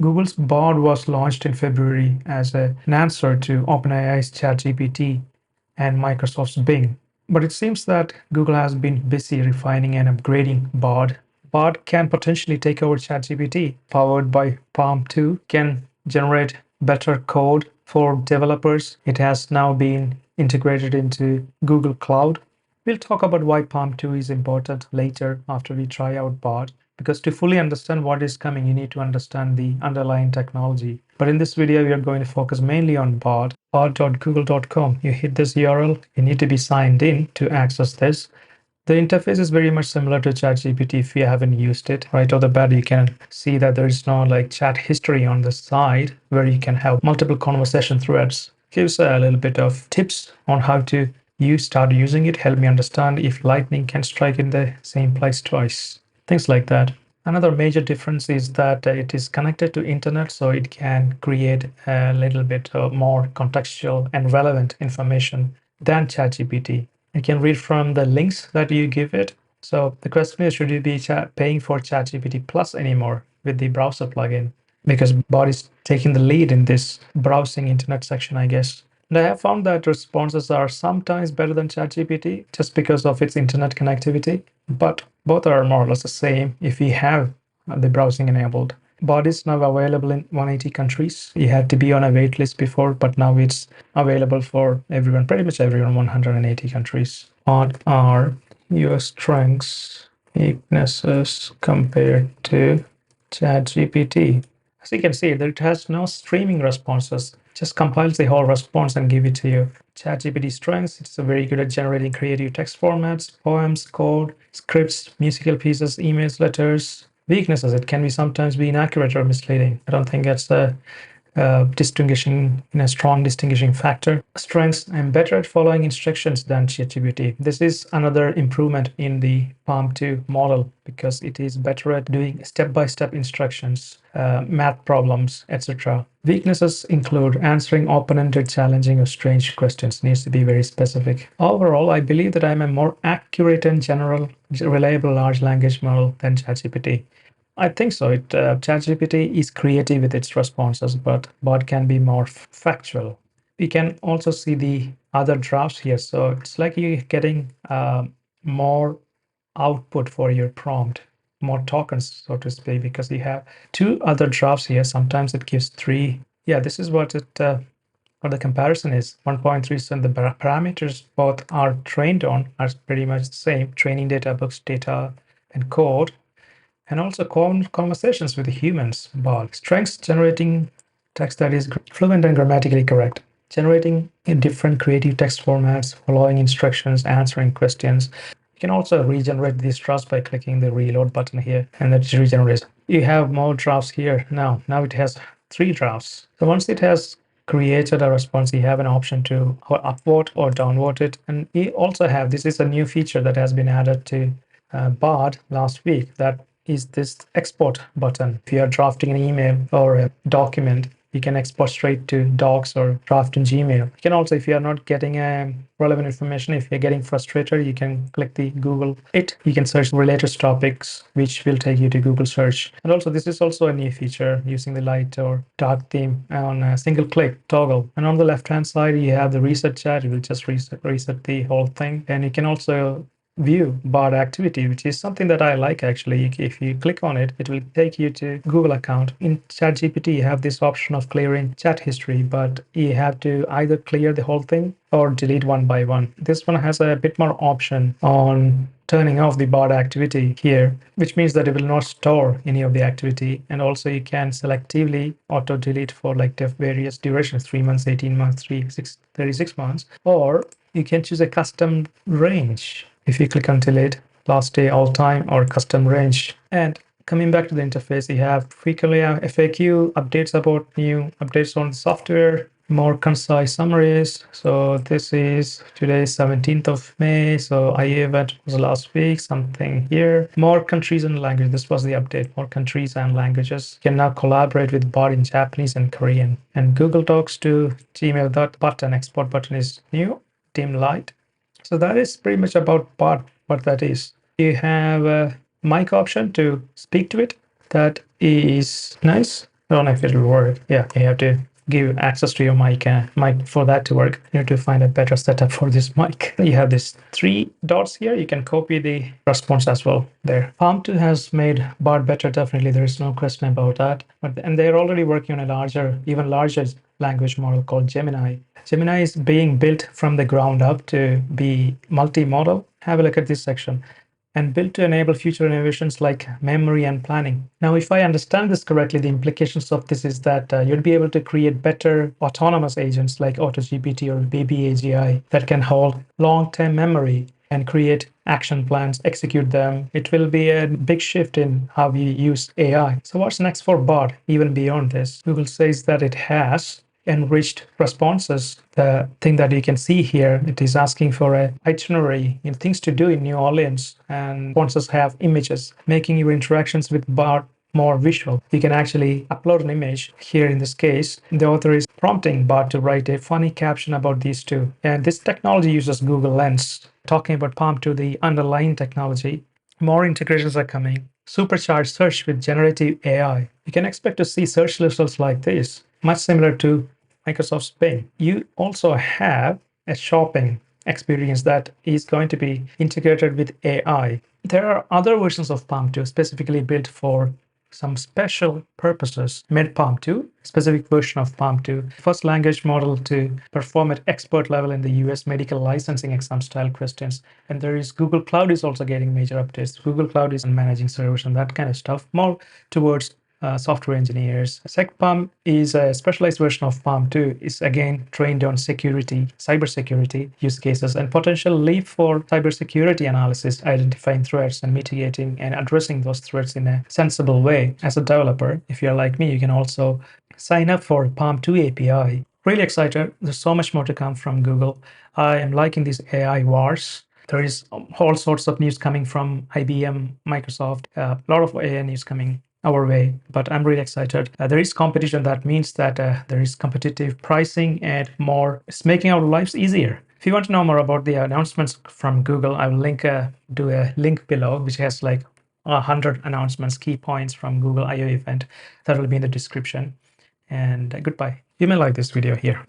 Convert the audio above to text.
Google's Bard was launched in February as an answer to OpenAI's ChatGPT and Microsoft's Bing. But it seems that Google has been busy refining and upgrading Bard. Bard can potentially take over ChatGPT, powered by Palm 2, can generate better code for developers. It has now been integrated into Google Cloud. We'll talk about why Palm 2 is important later after we try out Bard, because to fully understand what is coming, you need to understand the underlying technology. But in this video, we are going to focus mainly on Bard, bard.google.com. You hit this URL, you need to be signed in to access this. The interface is very much similar to ChatGPT if you haven't used it. Right off the bat, you can see that there is no like chat history on the side where you can have multiple conversation threads. Gives a little bit of tips on how to start using it, help me understand if lightning can strike in the same place twice, things like that. Another major difference is that it is connected to internet, so it can create a little bit more contextual and relevant information than ChatGPT. You can read from the links that you give it. So the question is, should you be paying for ChatGPT Plus anymore with the browser plugin? Because Bard is taking the lead in this browsing internet section, I guess. And I have found that responses are sometimes better than ChatGPT just because of its internet connectivity, but both are more or less the same if you have the browsing enabled. Bard is now available in 180 countries. You had to be on a wait list before, but now it's available for everyone, pretty much everyone, 180 countries. What are your strengths, weaknesses compared to ChatGPT? As you can see, that it has no streaming responses. Just compiles the whole response and give it to you. ChatGPT strengths, it's very good at generating creative text formats, poems, code, scripts, musical pieces, emails, letters. Weaknesses, it can be sometimes be inaccurate or misleading. I don't think that's a strong distinguishing factor. Strengths, I'm better at following instructions than ChatGPT. This is another improvement in the Palm 2 model because it is better at doing step-by-step instructions, math problems, etc. Weaknesses include answering open-ended, challenging, or strange questions. Needs to be very specific. Overall, I believe that I'm a more accurate and general, reliable large language model than ChatGPT. I think so. ChatGPT is creative with its responses, but Bard can be more factual. We can also see the other drafts here. So it's like you're getting more output for your prompt, more tokens, so to speak, because you have two other drafts here. Sometimes it gives three. Yeah, this is what what the comparison is. 1.3, so the parameters both are trained on are pretty much the same. Training data, books, data, and code. And also conversations with humans. Bard. Strengths, generating text that is fluent and grammatically correct. Generating in different creative text formats, following instructions, answering questions. You can also regenerate these drafts by clicking the reload button here, and that regenerates. You have more drafts here now. Now it has 3 drafts. So once it has created a response, you have an option to upvote or downvote it. And you also have, this is a new feature that has been added to Bard last week, that is this export button. If you are drafting an email or a document, you can export straight to Docs or draft in Gmail. You can also, if you are not getting relevant information, if you're getting frustrated, you can click the Google It. You can search related topics, which will take you to Google search. And also, this is also a new feature using the light or dark theme on a single click toggle. And on the left-hand side, you have the reset chat. It will just reset the whole thing. And you can also view Bard activity, which is something that I like actually. If you click on it, it will take you to Google account. In ChatGPT, you have this option of clearing chat history, but you have to either clear the whole thing or delete one by one. This one has a bit more option on turning off the Bard activity here, which means that it will not store any of the activity. And also you can selectively auto delete for like various durations, 3 months, 18 months, 36 months, or you can choose a custom range. If you click on delete, last day, all time, or custom range. And coming back to the interface, you have frequently FAQ, updates about new updates on the software, more concise summaries. So this is today, 17th of May. So IA event was last week, something here. More countries and language. This was the update. More countries and languages. You can now collaborate with Bard in Japanese and Korean. And Google Docs to Gmail, that button, export button is new, dim light. So that is pretty much about Bard, what that is. You have a mic option to speak to it. That is nice. I don't know if it'll work. Yeah, you have to give access to your mic for that to work. You need to find a better setup for this mic. You have these three dots here. You can copy the response as well there. Palm 2 has made Bard better, definitely. There is no question about that. And they're already working on a even larger language model called Gemini. Gemini is being built from the ground up to be multimodal. Have a look at this section. And built to enable future innovations like memory and planning. Now, if I understand this correctly, the implications of this is that you'll be able to create better autonomous agents like AutoGPT or Baby AGI that can hold long-term memory and create action plans, execute them. It will be a big shift in how we use AI. So what's next for Bard, even beyond this? Google says that it has enriched responses. The thing that you can see here, it is asking for an itinerary in things to do in New Orleans, and responses have images, making your interactions with Bard more visual. You can actually upload an image. Here in this case, the author is prompting Bard to write a funny caption about these two. And this technology uses Google Lens. Talking about Palm 2, the underlying technology, more integrations are coming. Supercharged search with generative AI. You can expect to see search results like this, much similar to Microsoft's Bing. You also have a shopping experience that is going to be integrated with AI. There are other versions of Palm 2 specifically built for some special purposes. Made Palm 2, specific version of Palm 2, first language model to perform at expert level in the US medical licensing exam style questions. And there is Google Cloud is also getting major updates. Google Cloud is managing servers and that kind of stuff, more towards software engineers. SecPalm is a specialized version of Palm 2, is again trained on security, cybersecurity use cases, and potential leap for cybersecurity analysis, identifying threats and mitigating and addressing those threats in a sensible way. As a developer, if you're like me, you can also sign up for Palm 2 API. Really excited. There's so much more to come from Google. I am liking these AI wars. There is all sorts of news coming from IBM, Microsoft, a lot of AI news coming our way, but I'm really excited. There is competition. That means that there is competitive pricing and more. It's making our lives easier. If you want to know more about the announcements from Google, I will do a link below, which has like 100 announcements, key points from Google I/O event. That will be in the description. And goodbye. You may like this video here.